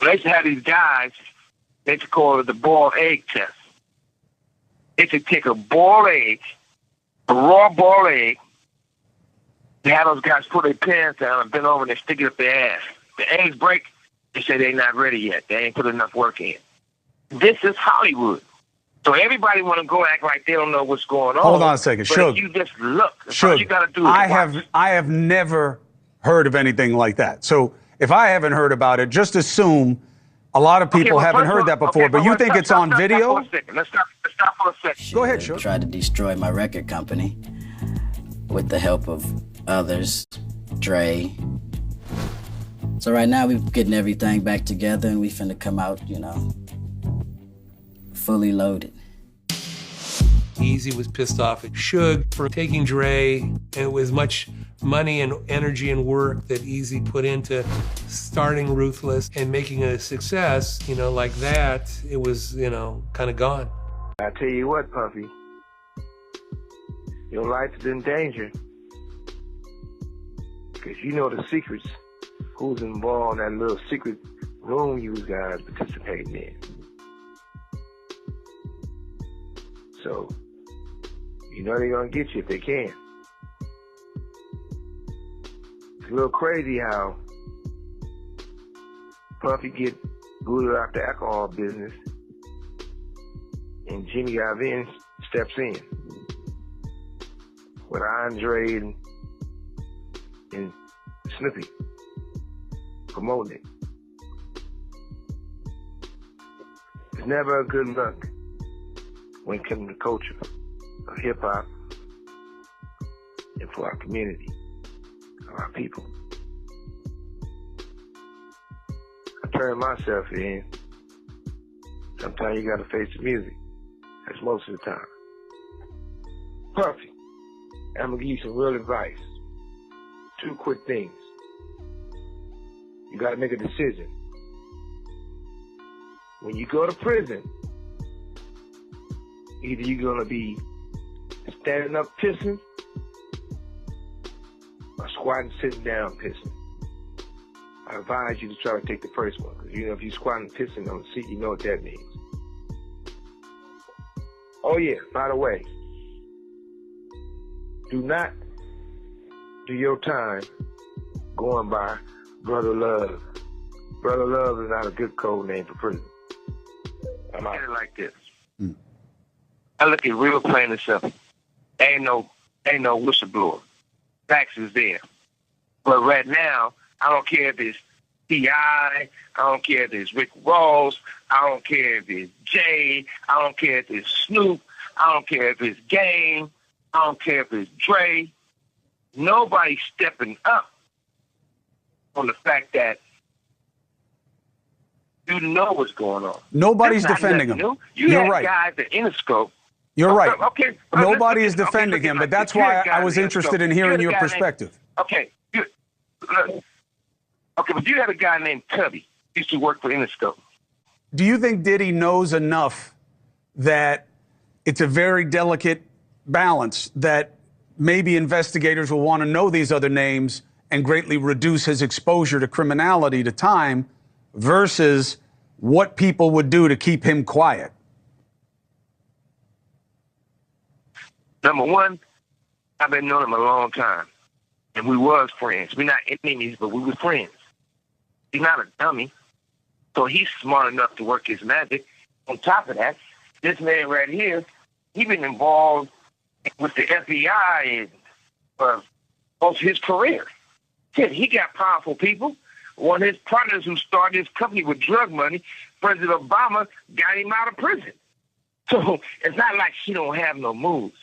they used to have these guys, they used to call it the boiled egg test. They used to take a boiled egg, a raw boiled egg. They have those guys put their pants down and bend over and they stick it up their ass. The eggs break, they say they're not ready yet. They ain't put enough work in. This is Hollywood. So everybody want to go act like they don't know what's going on. Hold on a second, Suge. You just look. That's all you got to do. I have never heard of anything like that. So if I haven't heard about it, just assume a lot of people haven't heard that before. But you think it's on video? Let's stop for a second. Go ahead, Suge. Tried to destroy my record company with the help of others, Dre. So right now we're getting everything back together and we finna come out, you know, fully loaded. Eazy was pissed off at Suge for taking Dre, and it was much money and energy and work that Eazy put into starting Ruthless and making it a success, you know, like that. It was, you know, kind of gone. I tell you what, Puffy, your life is in danger because you know the secrets. Who's involved in that little secret room you guys participating in. So, you know they're going to get you if they can. It's a little crazy how Puffy get booted out the alcohol business and Jimmy Iovine steps in with Andre and Snoopy promoting it. It's never a good look when it comes to culture of hip-hop and for our community, our people. I turn myself in. Sometimes you gotta face the music. That's most of the time. Puffy, I'm gonna give you some real advice. 2 quick things. You gotta make a decision. When you go to prison, either you're gonna be standing up pissing or squatting sitting down pissing. I advise you to try to take the first one, because you know if you're squatting pissing on the seat, you know what that means. Oh yeah, by the way, do not do your time going by Brother Love. Brother Love is not a good code name for prison. I'm out. I look at it like this. I look at real plain and simple. Ain't no whistleblower. Facts is there. But right now, I don't care if it's T.I., I don't care if it's Rick Ross, I don't care if it's Jay, I don't care if it's Snoop, I don't care if it's Game, I don't care if it's Dre. Nobody's stepping up on the fact that you know what's going on. Nobody's defending him. You're right. Guys at Interscope. You're right. Okay. Nobody is defending him, but that's why I was interested in hearing your perspective. Okay. Okay, but you had a guy named Tubby who used to work for Interscope. Do you think Diddy knows enough that it's a very delicate balance that maybe investigators will want to know these other names and greatly reduce his exposure to criminality to time versus what people would do to keep him quiet? Number one, I've been knowing him a long time, and we was friends. We're not enemies, but we were friends. He's not a dummy, so he's smart enough to work his magic. On top of that, this man right here, he been involved with the FBI and most of his career. He got powerful people. One of his partners who started his company with drug money, President Obama, got him out of prison. So it's not like he don't have no moves.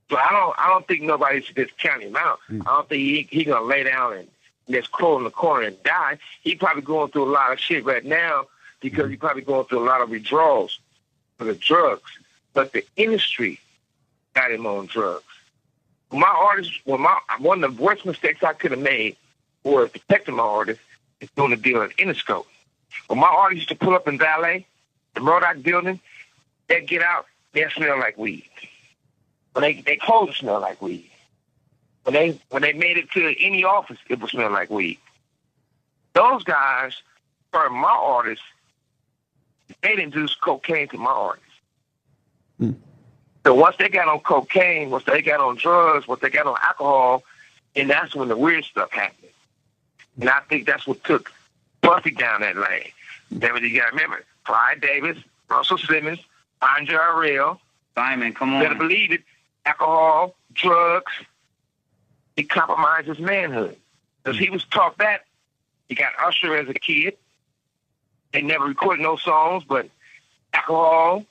So I don't think nobody should just count him out. I don't think he gonna lay down and just crawl in the corner and die. He probably going through a lot of shit right now because he probably going through a lot of withdrawals for the drugs. But the industry got him on drugs. My artist, one of the worst mistakes I could have made was protecting my artist is doing a deal at Interscope. When my artists used to pull up in Valet, the Murdoch building, they'd get out, they'd smell like weed. When they clothes would smell like weed. When they made it to any office, it would smell like weed. Those guys For my artists, they introduced cocaine to my artists. So once they got on cocaine, once they got on drugs, once they got on alcohol, and that's when the weird stuff happened. And I think that's what took Puffy down that lane. Then you got to remember, Clyde Davis, Russell Simmons, Andre Arell. Simon, come on. Better believe it. Alcohol, drugs. He compromised his manhood. Because he was taught that. He got Usher as a kid. They never recorded no songs, but alcohol,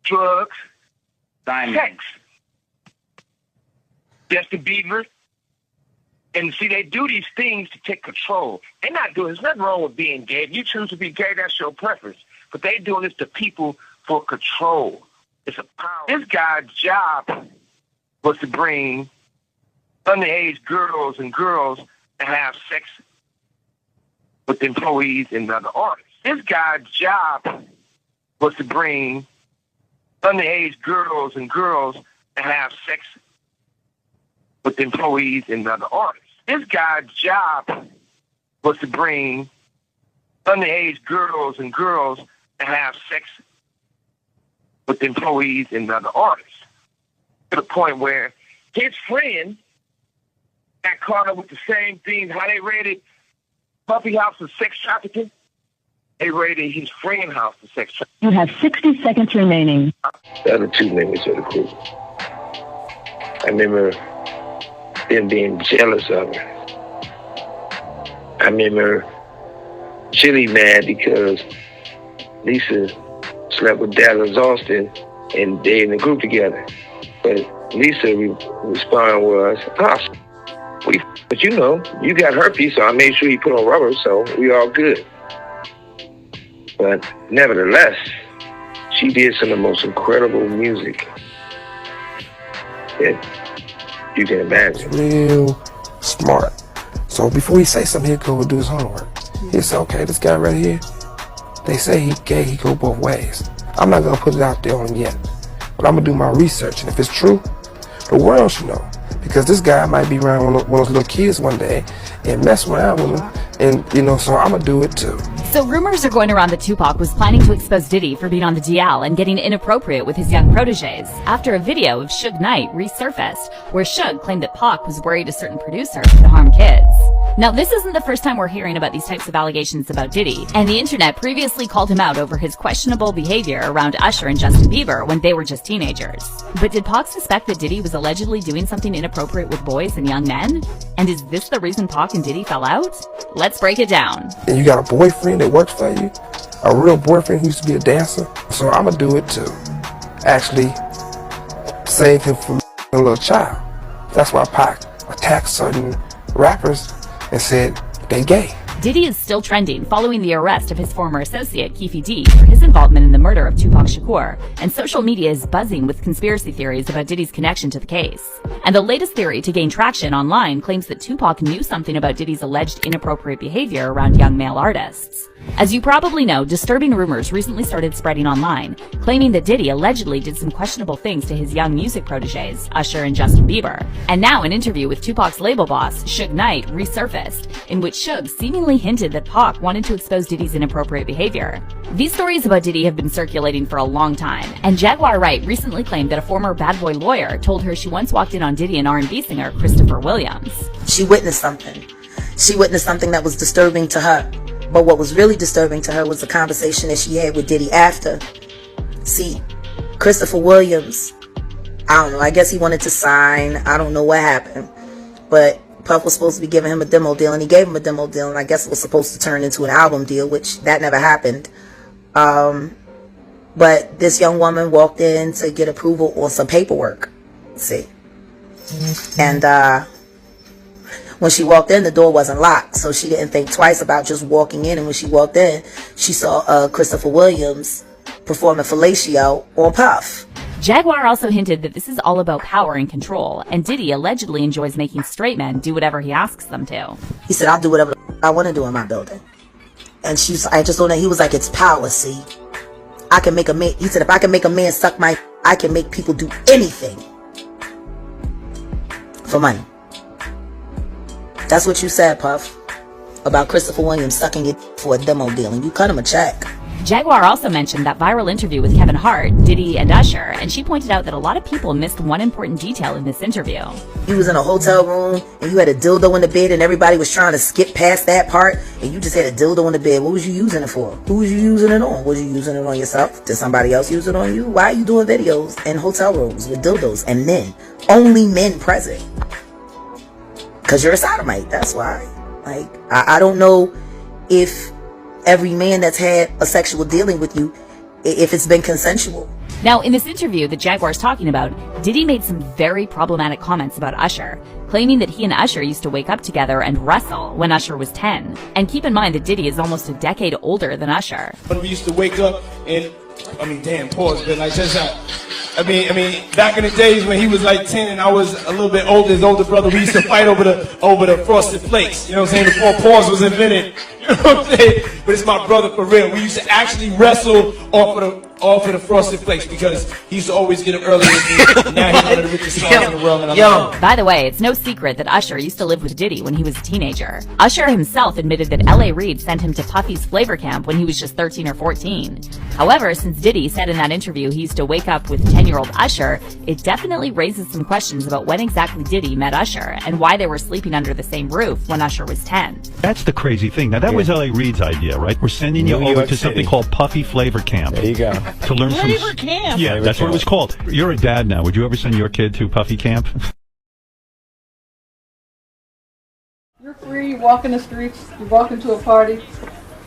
drugs, Simon. sex. Justin Bieber. And see, they do these things to take control. They're not doing, there's nothing wrong with being gay. If you choose to be gay, that's your preference. But they doing this to people for control. It's a power. This guy's job was to bring underage girls and girls to have sex with employees and other artists. This guy's job was to bring underage girls and girls to have sex with employees and other artists. This guy's job was to bring underage girls and girls to have sex with employees and other artists. To the point where his friend got caught up with the same thing. How they raided Puffy house for sex trafficking, they raided his friend house for sex trafficking. You have 60 seconds remaining. The other two members of the group, I remember them being jealous of her. I remember Chili mad because Lisa slept with Dallas Austin and they in the group together. But Lisa respond was, but you know, you got herpes, so I made sure you put on rubber, so we all good. But nevertheless, she did some of the most incredible music that you can imagine. Real smart. So before he say something, he'll go and do his homework. He'll say, okay, this guy right here, they say he gay, he go both ways. I'm not gonna put it out there on him yet, but I'm gonna do my research, and if it's true, the world should know. Because this guy might be around one of those little kids one day and mess around with them, and you know, so I'm gonna do it too. So rumors are going around that Tupac was planning to expose Diddy for being on the DL and getting inappropriate with his young proteges after a video of Suge Knight resurfaced where Suge claimed that Pac was worried a certain producer could harm kids. Now, this isn't the first time we're hearing about these types of allegations about Diddy, and the internet previously called him out over his questionable behavior around Usher and Justin Bieber when they were just teenagers. But did Pac suspect that Diddy was allegedly doing something inappropriate with boys and young men? And is this the reason Pac and Diddy fell out? Let's break it down. And you got a boyfriend that works for you, a real boyfriend who used to be a dancer, so I'm gonna do it too. Actually, save him from a little child. That's why Pac attacked certain rappers and said they gay. Diddy is still trending following the arrest of his former associate, Keefe D, for his involvement in the murder of Tupac Shakur, and social media is buzzing with conspiracy theories about Diddy's connection to the case. And the latest theory to gain traction online claims that Tupac knew something about Diddy's alleged inappropriate behavior around young male artists. As you probably know, disturbing rumors recently started spreading online, claiming that Diddy allegedly did some questionable things to his young music proteges, Usher and Justin Bieber. And now an interview with Tupac's label boss, Suge Knight, resurfaced, in which Suge seemingly hinted that Pac wanted to expose Diddy's inappropriate behavior. These stories about Diddy have been circulating for a long time, and Jaguar Wright recently claimed that a former bad boy lawyer told her she once walked in on Diddy and R&B singer Christopher Williams. She witnessed something. She witnessed something that was disturbing to her. But what was really disturbing to her was the conversation that she had with Diddy after. See, Christopher Williams, I don't know, I guess he wanted to sign, I don't know what happened, but Puff was supposed to be giving him a demo deal, and he gave him a demo deal, and I guess it was supposed to turn into an album deal, which that never happened. But this young woman walked in to get approval on some paperwork, see. And when she walked in, the door wasn't locked, so she didn't think twice about just walking in. And when she walked in, she saw Christopher Williams performing fellatio on Puff. Jaguar also hinted that this is all about power and control, and Diddy allegedly enjoys making straight men do whatever he asks them to. He said, I'll do whatever I want to do in my building. And I just don't know, he was like, it's power, see. I can make a man, he said, if I can make a man suck my, I can make people do anything for money. That's what you said, Puff. about Christopher Williams sucking it for a demo deal, and you cut him a check. Jaguar also mentioned that viral interview with Kevin Hart, Diddy, and Usher, and she pointed out that a lot of people missed one important detail in this interview. You was in a hotel room, and you had a dildo in the bed, and everybody was trying to skip past that part, and you just had a dildo in the bed. What was you using it for? Who was you using it on? Was you using it on yourself? Did somebody else use it on you? Why are you doing videos in hotel rooms with dildos and men? Only men present. Because you're a sodomite, that's why. Like, I don't know if every man that's had a sexual dealing with you, if it's been consensual. Now, in this interview that Jaguar's talking about, Diddy made some very problematic comments about Usher, claiming that he and Usher used to wake up together and wrestle when Usher was 10. And keep in mind that Diddy is almost a decade older than Usher. When we used to wake up and, pause, but like just back in the days when he was like 10 and I was a little bit older, his older brother, we used to fight over the Frosted Flakes. You know what I'm saying? Before pause was invented. You know what I'm saying? But it's my brother for real. We used to actually wrestle off of the Frosted Flakes because he used to always get up early with me. And now he's one of the richest songs in the world. And By the way, it's no secret that Usher used to live with Diddy when he was a teenager. Usher himself admitted that L.A. Reid sent him to Puffy's flavor camp when he was just 13 or 14. However, since Diddy said in that interview he used to wake up with 10-year-old Usher, it definitely raises some questions about when exactly Diddy met Usher and why they were sleeping under the same roof when Usher was 10. That's the crazy thing. Now, that was L.A. Reid's idea, right? We're sending you over to something called Puffy Flavor Camp. There you go. To learn Flavor Camp. Yeah, that's what it was called. You're a dad now. Would you ever send your kid to Puffy Camp? You're free, you walk in the streets, you walk into a party,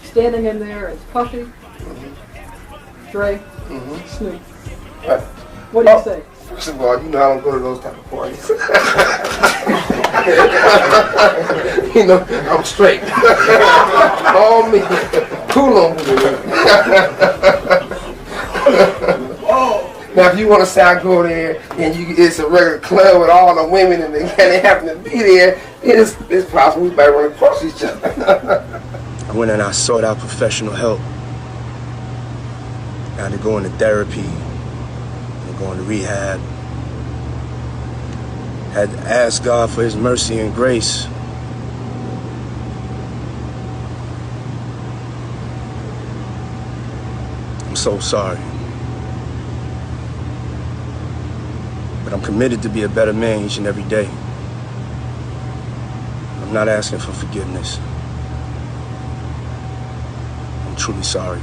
standing in there, it's Puffy, Dre, Snoop. What do you say? First of all, you know I don't go to those type of parties. You know, I'm straight. All me. Cool on me. Now, if you want to say I go there and it's a regular club with all the women and they happen to be there, it's possible we might run across each other. I went and I sought out professional help. I had to go into therapy and go into rehab. Had to ask God for His mercy and grace. I'm so sorry. But I'm committed to be a better man each and every day. I'm not asking for forgiveness. I'm truly sorry.